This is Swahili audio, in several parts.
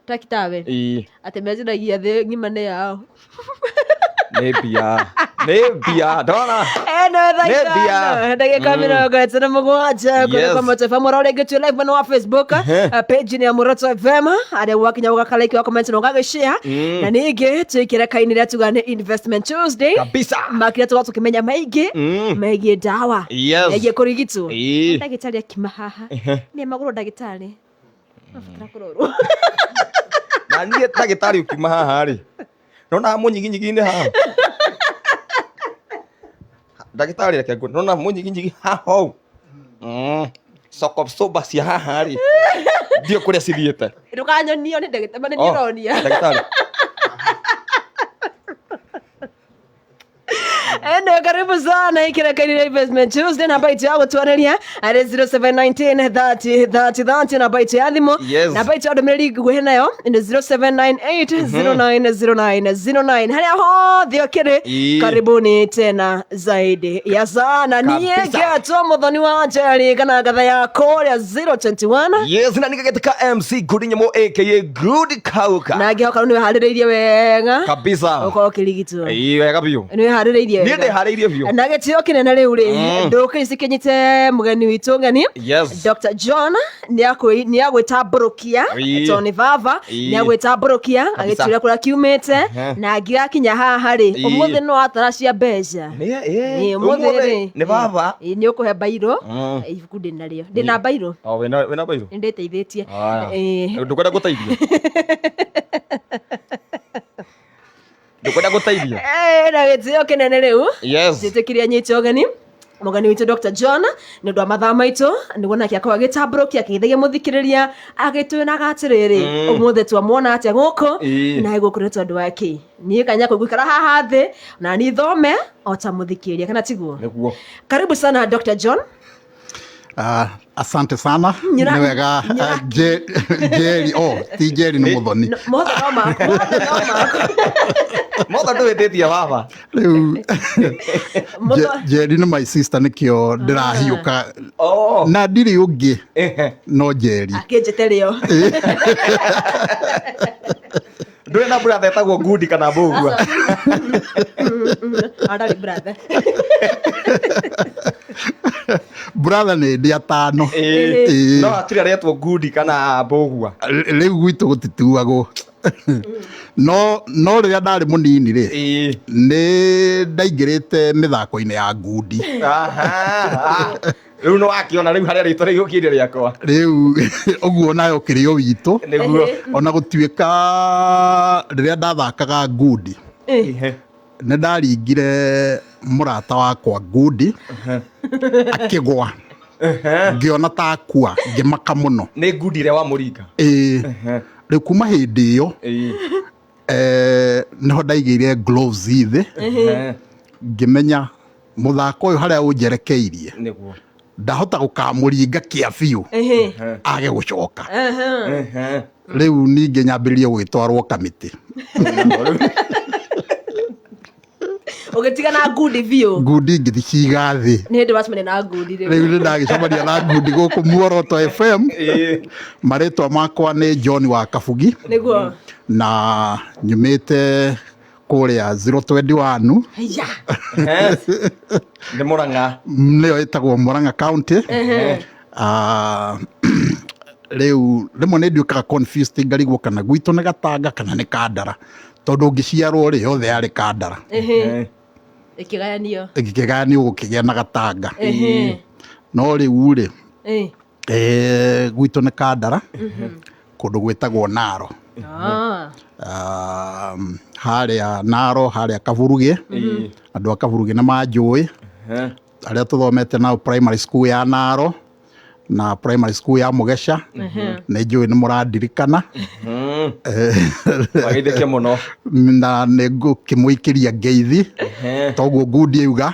Takitawe. Ate mejinagia the ngimane yao. Nebia. Dona. No, like ndagika mirongo ĩtano mũgwanja kutoka Moto FM ũrorĩngĩtio live mwena wa Facebook page ni ya Moto FM arĩa wakinya ũgakalike wa comment na ũgagĩshare na ningĩ twĩkĩre kaini rĩa tuga nĩ Investment Tuesday kabisa makĩria tuga tũkĩmenya maingĩ megiĩ ndawa megiĩ kũrigitwo ndagĩtarĩ akima haha nĩ magũrũ ndagĩtarĩ mabatara kũrorwo na niĩ ndagĩtarĩ ukima haha rĩ nona mũnyiginyigi-inĩ haha ndagĩtarĩ reke ngũ nona mũnyiginyigi haha soko soba cia haha rĩ ndio kũrĩa cithiĩte ndũkanyonio nĩ ndagĩtarĩ nĩ ironia ndagĩtarĩ Endo karibu sana ikira kaini Investment Tuesday na baiti ya gutwareria ari 0719 30 na baiti ya thimo na baiti ya ndomeri guhe nayo ni 0798 090909 haria hothe ukiri karibuni tena zaidi ya sana niye geto muthoni wa njeri kana gatha ya korea 021 na nigagetika MC Good Nyamo aka Good Kauka na ngihoka ni haririirie wega kabisa uko kirigito wega biu ni haririirie ni ndihariirie biu na getio kinene riu ri nduka icikinyite mugeni witu ngani Dr. John ni agwitamburukia Tony Vava ni agwitamburukia agitira kura kiumite na agigakinya haha ri umuthi no atara cia mbeca ni umuthi ni Vava ni ukuhe bairo ibuku ndinario ndina bairo wena bairo nditeithitie ndukwenda guteithia ndukwenda guteithia na getio kinene riu jitikiria nyite ogeni mugani witu Dr. John ni ndo mathaa maitu niguo nake akwa gitamburukia akithagia muthikiriria agitwina gatiriri umuthi twamwona atia guku na igukuretwo andu ake ni kanya kuikara haha thi na ni thome ota muthikiriria kana tiguo niguo karibu sana Dr. John asante sana ni wega Jerry ti Jerry ni muthoni motho ndwĩtĩtie baba rĩu Jerry ni my sister nikio ndĩrahiũka na ndirĩ ũngĩ no Jerry akĩnjĩte rĩo ndũrĩ na brother etagwo Good kana Mbũgua ararĩ brother brother nĩ ndĩ atano no atirĩ aretwo Good kana Mbũgua rĩu gwitũ gũtituagwo no rĩrĩa ndarĩ mũnini rĩ nĩ ndaingĩrĩte mĩthako-inĩ ya ngundi rĩu no wakiona rĩu harĩa rĩtwa rĩgĩũkĩire rĩakwa rĩu ũguo nayo kĩrĩo witũ ona gũtuĩka rĩrĩa ndathakaga ngundi nĩ ndaringire mũrata wakwa ngundi akĩgwa ngĩona ta akua ngĩmaka mũno nĩ ngundi ĩrĩa wa mũringa rĩu kuma hĩndĩ ĩyo nĩho ndaigĩire gloves thĩ ngĩmenya mũthako ũyũ harĩa ũnjerekeirie ndahota gũkamũringa kĩa biũ age gũcoka rĩu ningĩ nyambĩrĩrie gwĩtwarwo kamĩtĩ ugitiga na ngundi biũ ngundi ngĩthiciga thĩ nĩ hĩndĩ wacemania na ngundi rĩu nĩ ndagĩcemania na ngundi gũkũ Muoroto FM marĩtwa makwa nĩ John wa Kabugi nĩguo na nyumĩte kũrĩa 021 nĩ Mũrang'a nĩyo ĩtagwo Mũrang'a County rĩu rĩmwe nĩ nduĩkaga confused ngarigwo kana gwitũ nĩ Gatanga kana nĩ Kandara tondũ ũngĩciarwo rĩ yothe yarĩ Kandara ĩkĩgayanio gũkĩgĩa na Gatanga no rĩu rĩ gwitũ nĩ Kandara kũndũ gwĩtagwo Naro harĩa Naro harĩa Kaburuge andũ a Kaburuge nĩ manjũĩ arĩa tũthomete nao primary school ya Naro na primary school ya Mugesha nĩ njũĩ nĩ mũrandirikana wageithĩke mũno na nĩ ngũkĩmũikĩria ngeithi toguo ngundi auga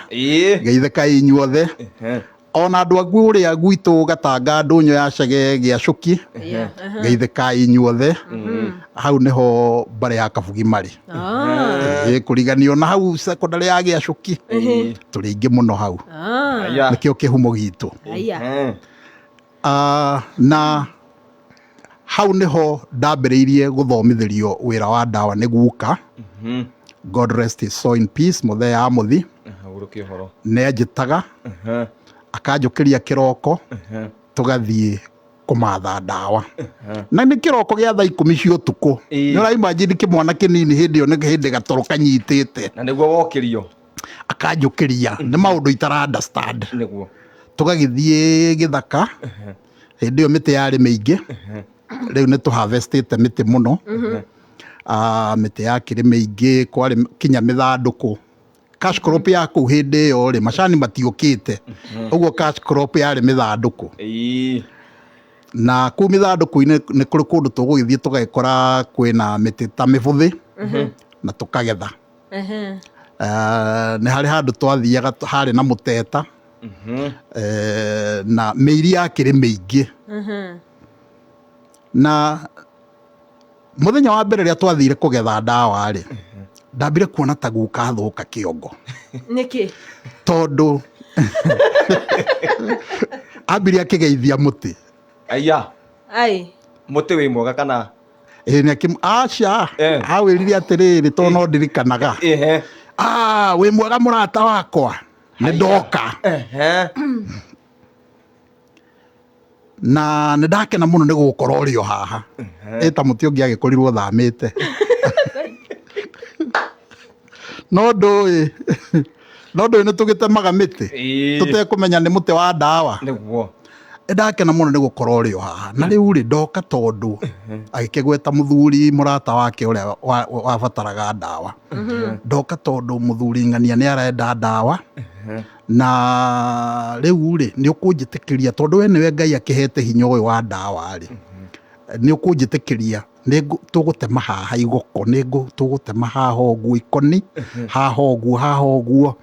geithĩka inyuothe ona andũ agu ũrĩa gwitũ Gatanga ndũnyũ ya Chege gĩa Cuki geithĩka inyuothe hau nĩho bare ya Kabugi marĩ kũriganio na hau secondary ya gĩa Cuki tũrĩ aingĩ mũno hau nĩkĩo kĩhumo gitũ na hau niho ndambĩrĩirie gũthomithirio wĩra wa ndawa nĩ guka. God rest his soul in peace, Muthee Amuthi. Nĩ anjĩtaga akanjũkĩria kĩroko tũgathiĩ kũmatha ndawa. Na nĩ kĩroko gĩa thaa 10 cia ũtukũ. Nĩ ũraimagine kĩmwana kĩnini hĩndĩ ĩyo nĩ hĩndĩ gatoro kanyitĩte. Na nĩguo wokĩrio. Akanjũkĩria nĩ maũndũ itara understand. Nĩguo. Tũgagĩthiĩ gĩthaka. Hĩndĩ ĩyo mĩtĩ yarĩ mĩingĩ. Rĩu nĩ tũharvestĩte mĩtĩ mũno. Mĩtĩ yakĩrĩ mĩingĩ, kwarĩ kinya mĩthandũkũ. Cash crop ya kũu hĩndĩ ĩyo rĩ macani matiũkĩte. Ũguo cash crop yarĩ mĩthandũkũ. Na kũu mĩthandũkũ-inĩ nĩ kũrĩ kũndũ tũgũgĩthiĩ tũgagĩkora kwĩna mĩtĩ ta mĩbũthĩ na tũkagetha. Nĩ harĩ handũ twathiaga harĩ na mũteta na mĩiri yakĩrĩ mĩingĩ. Na mũthenya wa mbere rĩrĩa twathire kũgetha ndawa rĩ, ndambire kuona ta guka thũka kĩongo. Nĩkĩ? Tondũ ambire akĩgeithia mũtĩ. Aya. Ai. Mũtĩ wĩ mwega kana? Nĩ aca awĩrire atĩrĩrĩ tondũ no ndirikanaga. Wĩ mwega mũrata wakwa, nĩ ndoka. Na nĩ ndakena mũno nĩ gũgũkora ũrĩ o haha. Ta mũtĩ ũngĩ agĩkorirwo thamĩte. No ndũĩ nĩ tũgĩtemaga mĩtĩ tũtekũmenya nĩ mũtĩ wa ndawa. Nĩ ndakena mũno nĩ gũkora ũrĩ o haha. Na rĩu rĩ ndoka tondũ agĩkĩgweta mũthuri mũrata wake ũrĩa wabataraga ndawa. Ndoka tondũ mũthuri ng'ania nĩ arenda ndawa. Na rĩu rĩ nĩ ũkũnjĩtĩkĩria tondũ we nĩwe Ngai akĩhete hinya ũyũ wa ndawa rĩ, nĩ ũkũnjĩtĩkĩria tũgũtema haha igoko, tũgũtema haha ũguo ikoni, haha ũguo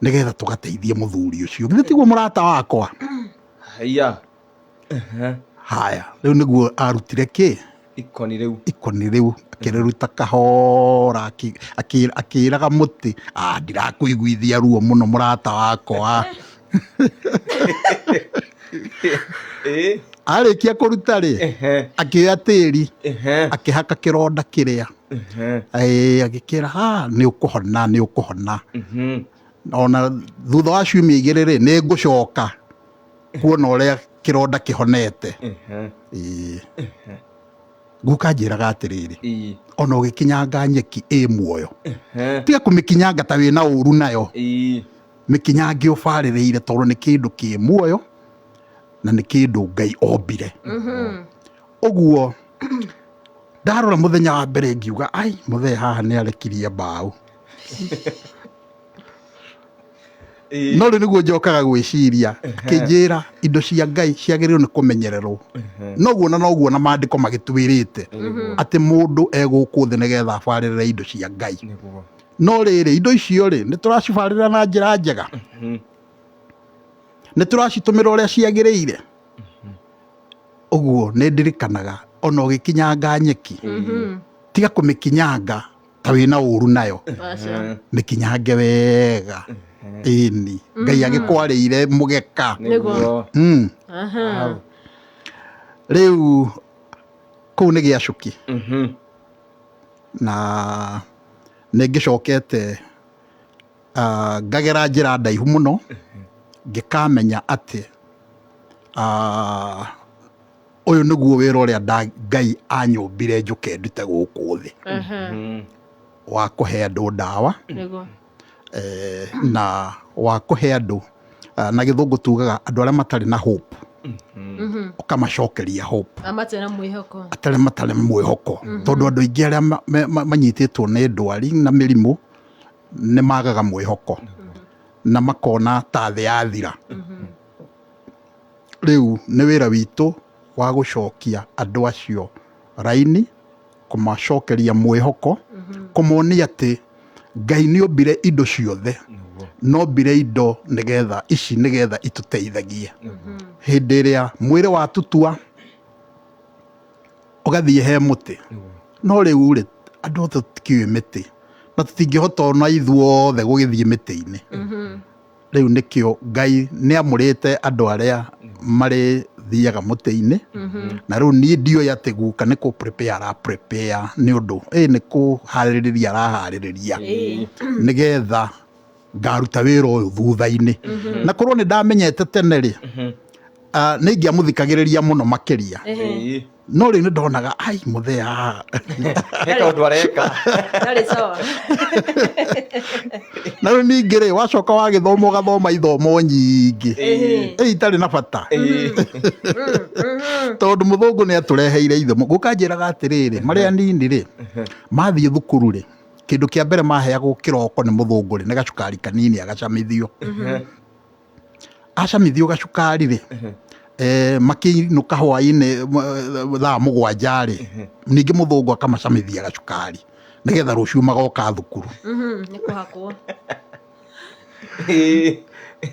nĩgetha tũgateithie mũthuri ũcio. Githĩ tiguo mũrata wakwa? Haya, rĩu nĩguo arutire kĩ? Ikoni rĩu akĩrĩruta kahora akĩraga mũtĩ, ndirakũiguithia ruo mũno mũrata wakwa. Arĩkia kũruta rĩ, akĩoya tĩri akĩhaka kĩronda kĩrĩa, agĩkĩra nĩ ũkũhona. Ona thutha wa ciumia 2 rĩ nĩ ngũcoka kuona ũrĩa kĩronda kĩhonete. Guka njĩraga atĩrĩrĩ, ona ũgĩkinyanga nyeki muoyo, tiga kũmĩkinyanga ta wĩna ũru nayo, mĩkinyange ũbarĩrĩire tondũ nĩ kĩndũ kĩ muoyo na nĩ kĩndũ Ngai ombire. Ũguo ndarora mũthenya wa mbere ngiuga Muthee haha nĩ arekirie mbaũ. No rĩu nĩguo njokaga gwĩciria akĩnjĩra indo cia Ngai ciagĩrĩirwo nĩ kũmenyererwo. Noguo na maandĩko magĩtwĩrĩte atĩ mũndũ egũkũ thĩ nĩgetha abarĩrĩre indo cia Ngai. No rĩrĩ indo icio rĩ nĩ tũracibarĩrĩra na njĩra njega, nĩ tũracitũmĩra ũrĩa ciagĩrĩire. Ũguo nĩ ndirikanaga ona ũgĩkinyanga nyeki, tiga kũmĩkinyanga ta wĩna ũru nayo, mĩkinyange wega. Ngai agĩkwarĩire mũgeka. Rĩu kũu nĩ gĩacuki na nĩ ngĩcokete ngagera njĩra ndaihu mũno ngĩkamenya atĩ ũyũ nĩguo wĩra ũrĩa Ngai anyũmbire njũke ndute gũkũ thĩ, wa kũhe andũ ndawa na wa kũhe andũ, na gĩthũngũ tugaga andũ arĩa matarĩ na hope ũkamacokeria hope, atarĩ matarĩ mwĩhoko. Tondũ andũ aingĩ arĩa manyitĩtwo nĩ ndwari na mĩrimũ nĩ magaga mwĩhoko na makona ta thĩ yathira. Rĩu nĩ wĩra witũ wa gũcokia andũ acio raini, kũmacokeria mwĩhoko, kũmonia atĩ Ngai nĩ ombire indo ciothe, no ombire indo nĩgetha itũteithagie. Hĩndĩ ĩrĩa mwĩrĩ watutua ũgathiĩ he mũtĩ, no rĩu rĩ andũ othe tũtikĩũĩ mĩtĩ na tũtingĩhota ona ithuothe gũgĩthiĩ mĩtĩ-inĩ. riu nikio Ngai ni amurite andu aria mari thiaga muti-ini na riu ni ndio ati guka ni ku prepare ni undu ni kuhaririria arahaririria nigetha ngaruta wira uyu thutha-ini na korwo ni ndamenyete tene ri ni ngiamuthikagiriria muno makiria no riu ni ndonaga ai muthea heka undu areka Ndari sawa. na riu ningi ri wacoka wagithoma ugathoma ithomo nyingi itari na bata tondu muthungu ni atureheire ithomo gukanjiraga atiriri maria nini ri mathie thukuru ri kindu kia mbere maheagwo kiroko ni muthungu ri ni gacukari kanini agacamithio acamithio gacukari ri makiinuka hwaini thaa mugwanja ri ningi muthungu akamacamithia gacukari nigetha ruciu magoka thukuru Ni kuhakwo.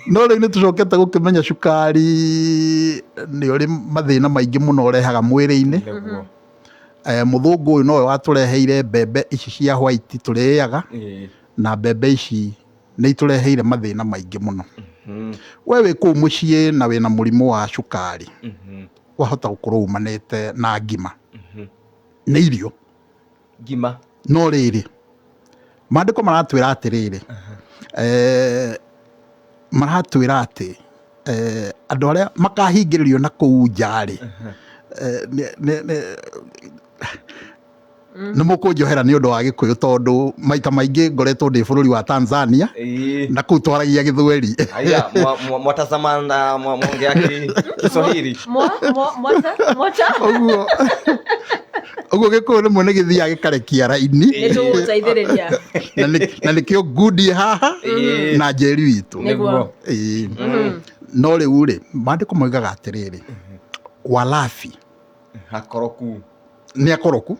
no riu ni tucokete gukimenya cukari ni uri mathina maingi muno urehaga mwiri-ini muthungu uyu nowe watureheire mbembe ici cia white turiaga na mbembe ici ni itureheire mathina maingi muno we wi kuu mucii na wina murimu wa cukari wahota gukorwo umanite na ngima ni irio ngima no riri maandiko maratwira atiriri maratwira ati andu aria makahingiririo na kuu njari nä må kå njohera nä å ndå wa gä kå yå tondå maita maingä ngoretwo ndä bå rå ri wa Tanzania na kå u twaragia gä thweri mwatazama na mwongea Kiswahili å guo gä kå yå rä mwe nä gä thiaga gä karekia raini Nä tũgũteithĩrĩria. na nä kä o ngundie haha na njeri witå Nĩguo. no rä u rä mandä ko moigaga atä rä rä walafi akoroku nä akoroku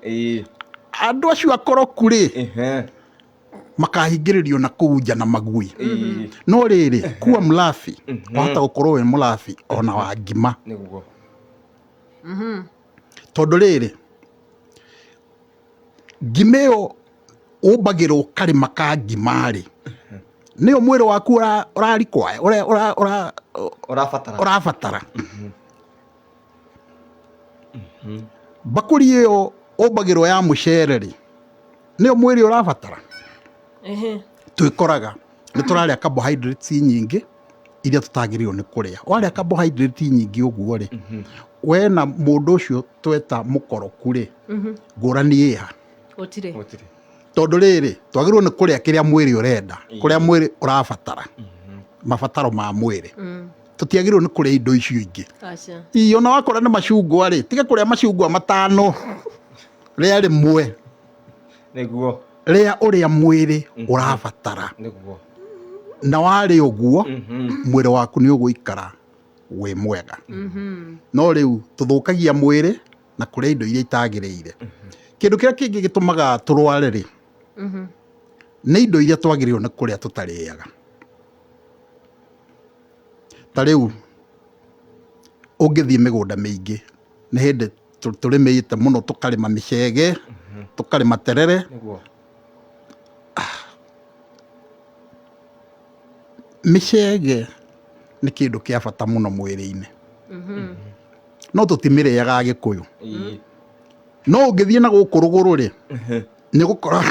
andå acio akoroku rä makahingä rä rio na kå u nja na magui no rä rä kuwa mlafi wahota gå korwo wä må lafi ona wa ngima niguo tondå rä rä ngima ä yo å mbagä rwo karä ma ka ngima rä nä yo mwä rä waku å rarikwaya å mbakå ri ä yo å mbagä rwo ya må cere rä nä yo mwä rä å rabatara twä koraga nä tå rarä a carbohydrates nyingä iria tå tagä rä irwo nä kå rä a warä a carbohydrates nyingä å guo rä we na må ndå å cio tweta må koroku rä ngå rani ä ha tondå rä rä twagä rwo nä kå rä a kä rä a mwä rä å renda kå rä a mwä rä å rabatara mabataro ma mwä rä tå tiagä rwo nä kå rä a indo icio ingä ona wakora nä macungwa rä tiga kå rä a macungwa matano rä a rä mwe niguo rä a å rä a mwä rä å rabatara niguo na warä å guo mwä rä waku nä å gå ikara wä mwega no rä u tå thå kagia mwä rä na kå rä a indo iria itagä rä ire kä ndå kä rä a kä ngä gä tå maga tå rware rä nä indo iria twagä rä irwo nä kå rä a tå tarä aga ta rä u å ngä thiä mä gå nda mä ingä nä hä ndä tå rä mä te må no tå karä ma mä cege tå karä ma terere niguo mä cege nä kä ndå kä a bata må no mwä rä-inä no tå timä rä aga gä kå yå no å ngä thiä na gå kå rå gå rå rä nä gå kora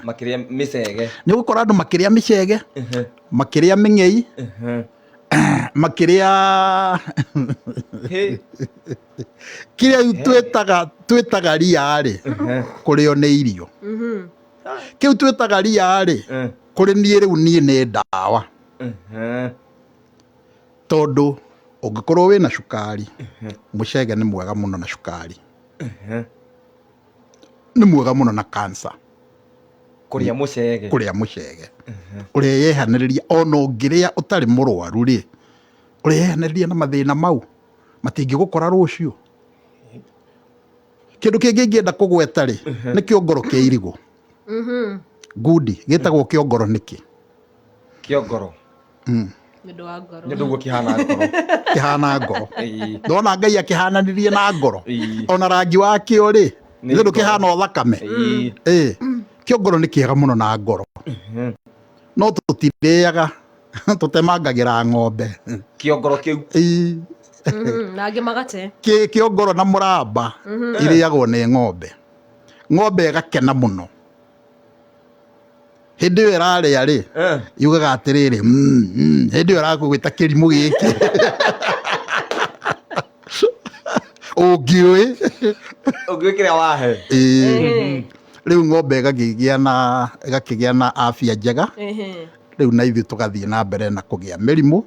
makiria micege nä gå kora andå makä rä a mä cege makä rä a mä ng'ei makä rä a kä rä a twä taga ria rä kå rä o nä irio kä u twä taga ria rä kå rä niä rä u niä nä ndawa tondå å ngä korwo wä na cukari må cege nä mwega må no na cukari nä mwega må no na kansa kuria mucege kå rä a må cege å rä yehanä rä ria ona å ngä rä a å tarä må rwaru rä å rä yehanä rä ria na mathä na mau matingä gå kora rå cio kä ndå kä ngä ingä enda kå gweta rä nä kä ongoro kä irigå ngundi gä tagwo kä ongoro nä kä kiongoro nĩ ũndũ wa ngoro. nĩ ndũguo kĩhana ngoro kä hana ngoro Ĩĩ. ndona Ngai akä hananirie na ngoro Ĩĩ. ona rangi wakä o rä Nĩ nä ndå ngoro. kä hana o thakame Ĩĩ. kä ongoro nä kä ega må no na ngoro no tå tirĩaga tutemangagira ng'ombe kiongoro kiu na angĩ magate kiongoro na mũramba irĩagwo nĩ ng'ombe ĩgakena mũno hĩndĩ ĩyo ĩrarĩa rĩ yugaga atĩrĩrĩ hĩndĩ ĩyo ĩrakũgwĩta kĩrimũ gĩkĩ ũngĩũĩ kĩrĩa wahe rĩu ng'ombe ĩgakĩgĩa na afya njega rĩu na ithuĩ tũgathiĩ na mbere na kũgĩa mĩrimũ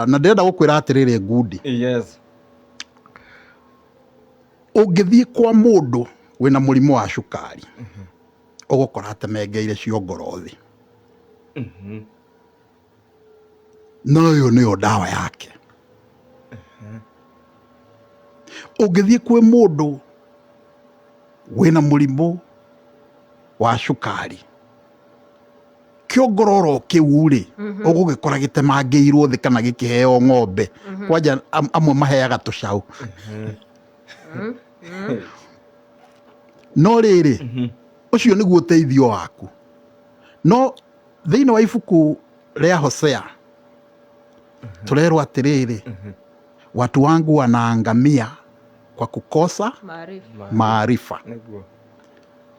na ndĩrenda gũkwĩra atĩrĩrĩ ngundi ũngĩthiĩ kwa mũndũ wĩna mũrimũ wa cukari ũgũkora atemengeire ciongoro thĩ no ĩyo nĩyo ndawa yake ũngĩthiĩ kwĩ mũndũ wĩna mũrimũ wa cukari kĩongororo kĩu rĩ ũgũgĩkora gĩtemangĩirwo thĩ kana gĩkĩheo ng'ombe kwanja amwe maheaga tũcaũ no rĩrĩ ũcio nĩguo ũteithio waku no thĩinĩ wa ibuku rĩa Hosea tũrerwo atĩrĩrĩ watu wangu wanaangamia kwa kukosa maarifa.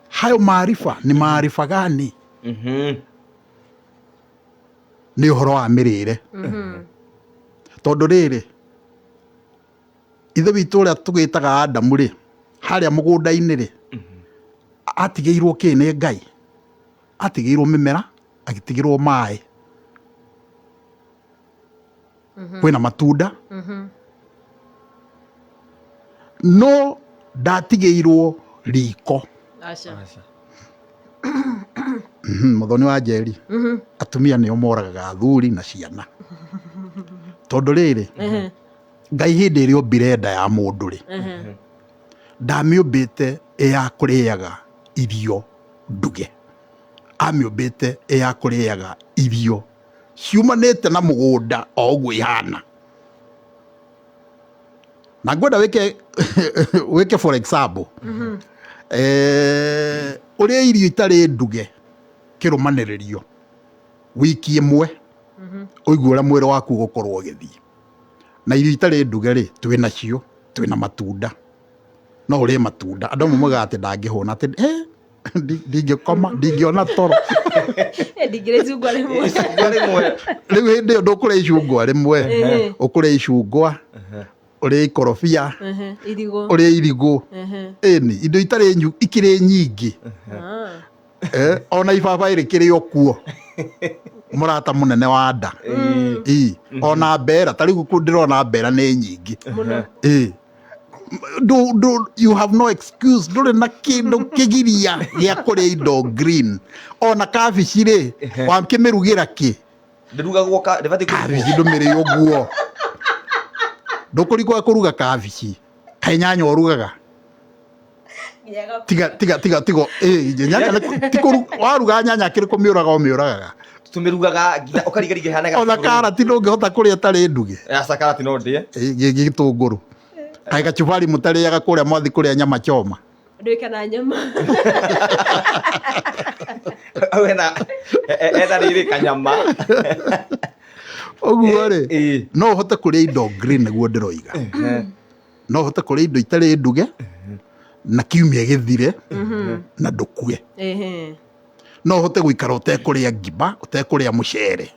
Hayo maarifa ni maarifa gani? Ni ũhoro wa mĩrĩre tondũ rĩrĩ ithe witũ ũrĩa tũgĩtaga Adamu rĩ harĩa mũgũnda-inĩ rĩ atigĩirwo kĩ nĩ Ngai? Atigĩirwo mĩmera, agĩtigĩrwo maĩ, kwĩna matunda, no ndatigĩirwo riko. Mũthoni wa Njeri atumia nĩo moragaga athuri na ciana tondũ rĩrĩ Ngai hĩndĩ ĩrĩa ombire nda ya mũndũ rĩ ndamĩũmbĩte ya kũrĩaga irio nduge, amĩũmbĩte ya kũrĩaga irio ciumanĩte na mũgũnda o ũguo ihana. Na ngwenda wĩke for example ũrĩa irio itarĩ nduge kĩrũmanĩrĩrio wiki ĩmwe ũigue ũrĩa mwĩrĩ waku ũgũkorwo ũgĩthiĩ, na irio itarĩ nduge rĩ twĩnacio, twĩna matunda, no ũrĩe matunda. Andũ amwe moigaga atĩ ndangĩhũna atĩ ndingĩkoma ndingĩona toro ndingĩrĩa icungwa rĩmwe. Rĩu hĩndĩ ĩyo ndũkũrĩa icungwa rĩmwe, ũkũrĩa icungwa, ũrĩa ikorobia, ũrĩa irigũ, ĩni indo itarĩ ikĩrĩ nyingĩ, ona ibabaĩ rĩkĩrĩ o kuo, mũrata mũnene wa nda, ona mbera, ta rĩu ndĩrona mbera nĩ nyingĩ. You have no excuse, ndũrĩ na kĩndũ kĩgiria gĩa kũrĩa indo green. Ona kabici rĩ wakĩmĩrugĩra kĩ? Ndĩrugagwo kabici ndũmĩrĩ ũguo, ndũkũrigwo kũruga kabici, kaĩ nyanya ũrugaga? Tiga nyanya waruga nyanya kĩrĩkũ mĩũraga ũmĩũragaga? Tumĩrugaga nginya ũkarigariga hanaga. Ona karati ndũngĩhota kũrĩa tarĩ nduge. Aca karati no ndĩe. Gĩtũngũrũ kaĩ gacubari mũtarĩaga kũrĩa mwathi kũrĩa nyama choma? Ndũĩka na nyama wena rĩrĩ kanyama ũguo rĩ no ũhote kũrĩa indo green nĩguo ndĩroiga. No ũhote kũrĩa indo itarĩ nduge na kiumia gĩthire na ndũkue. No ũhote gũikara ũtekũrĩa ngima, ũtekũrĩa mũcere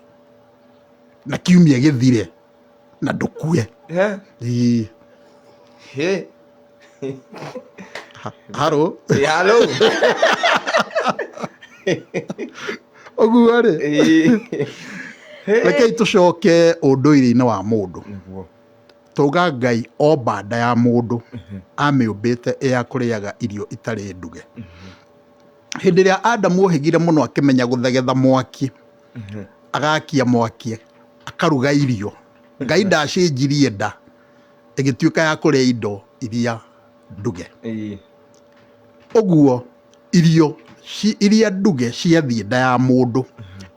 na kiumia gĩthire na ndũkue. Haro ũguo rĩ rekei tũcoke ũndũire-inĩ wa mũndũ. Tauga Ngai omba nda ya mũndũ amĩũmbĩte ya kũrĩaga irio itarĩ nduge. Hĩndĩ ĩrĩa Adamu ohĩgire mũno akĩmenya gũthegetha mwaki, agakia mwaki akaruga irio, Ngai ndacenjirie nda ĩgĩtuĩka ya kũrĩa indo iria nduge. Ũguo irio iria nduge ciathiĩ nda ya mũndũ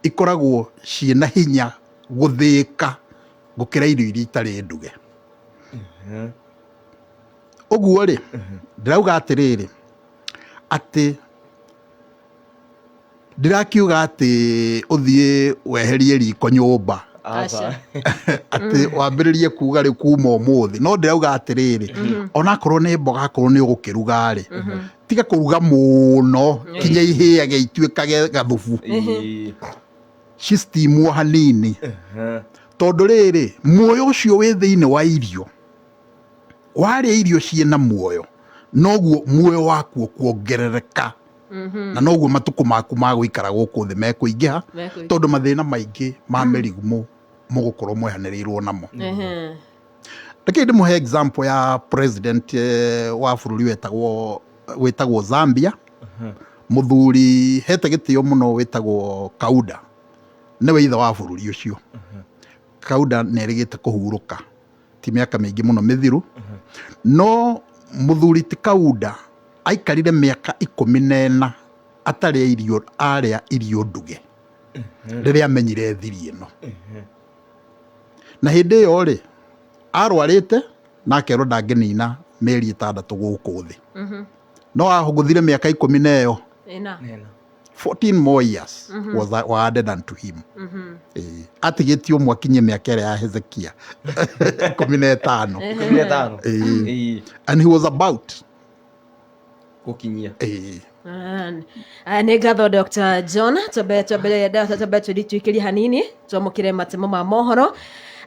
ikoragwo ciĩna hinya gũthĩĩka gũkĩra irio iria itarĩ nduge. Ũguo rĩ ndĩrauga atĩrĩrĩ atĩ ndirakiuga ati uthie weherie riko nyumba ati wambiririe kuga ri kuma umuthi no ndirauga atiriri ona korwo ni mboga akorwo ni ugukiruga ri tiga kuruga muno kinya ihĩage ituĩkage gathubu system hanini tondu riri muoyo ucio wi thiini wa irio waria irio ciena muoyo noguo muoyo waku kuongerereka na noguo matuku maku ma guikara guku thi mekuingiha tondu mathina maingi ma mĩrimũ mugukorwo mwehanĩrĩirwo namo reke ndimuhe example ya president wa bururi wetagwo Zambia muthuri hete gitio muno wetagwo Kauda niwe ithe wa bururi ucio Kauda nerigite kuhuruka ti miaka mingi muno mithiru no muthuri ti Kauda aikarire miaka 14 atari irio aria irio nduge riria amenyire thiri ino na hindi yo ri arwarite na akerwo ndangenina meri 6 guku thi no ahuguthire miaka 10 iyo 14 more years was added unto him atigitio mwakinye miaka ya Hezekia 15 and he was about kukinyia nä ngatho Dr. John twabe twitwikiri hanini twamukire matemo ma mohoro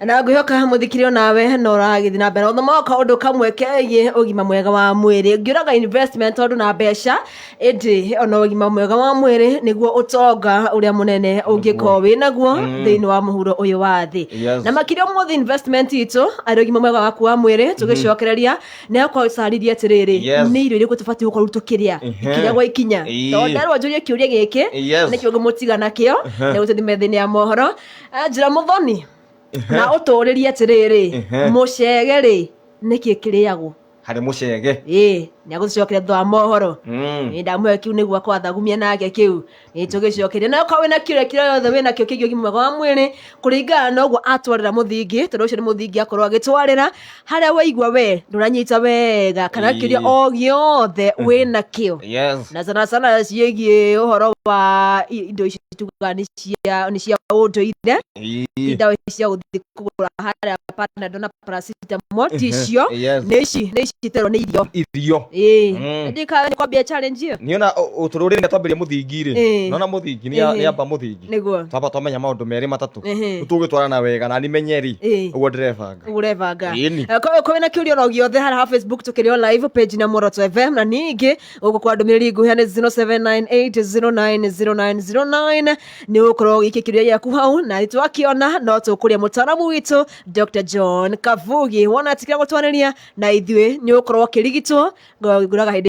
na ngwihoka muthikirio nawe no ragithii na mbere uthomoka undu kamwe kegie ugima mwega wa mwiri ngiuraga investment tondu na mbeca indi ona ugima mwega wa mwiri niguo utonga uria munene ungikorwo winaguo thiini wa muhuro uyu wa thi na makirio muthi investment itu ari ugima mwega waku wa mwiri tugicokereria ni akwacaririe atiriri ni irio iriku tubati gukorwo tukiria ikinya gwa ikinya tondu ndarwo njurie kiuria giki nikio ngumutiga nakio ni gututhime thiini ya mohoro njira muthoni na uturirie atiriri mucege ri niki kiriagwo hari mucege ni agucokere thwa mohoro ndamuhe kiu niguo kwathagumia nake kiu tugicokeria na ukawe na kire yothe wina kio kigio gimwega wa mwiri kuringana na uguo atwarira muthingi tondu ucio ni muthingi akorwo agitwarira haria waigua we nduranyita wega kana kiria o giothe wina kio na sana ciegie uhoro wa indo ici tugani ni cia unduire indo cia guthi kugura haria Panadol na paracetamol ticio ni ici tero ni irio ndika ni kwambia challenge iyo niona utururi ni twambiria muthingi ri nona muthingi ni amba muthingi niguo twamba twamenya maundu meri matatu tugitwarana wega na ni menyeri uguo ndirevanga ko na kiurio no giothe hara Facebook tukirio live page na Moroto FM na ningi ugu kwa ndumiriri nguhia ni 0798090909 ni ukorwo gikikiria yaku hau na twakiona no tukuria mutaramu witu Dr. John Kavugi wona tikira gutwaniria na ithui ni ukorwo kirigitwo nguraga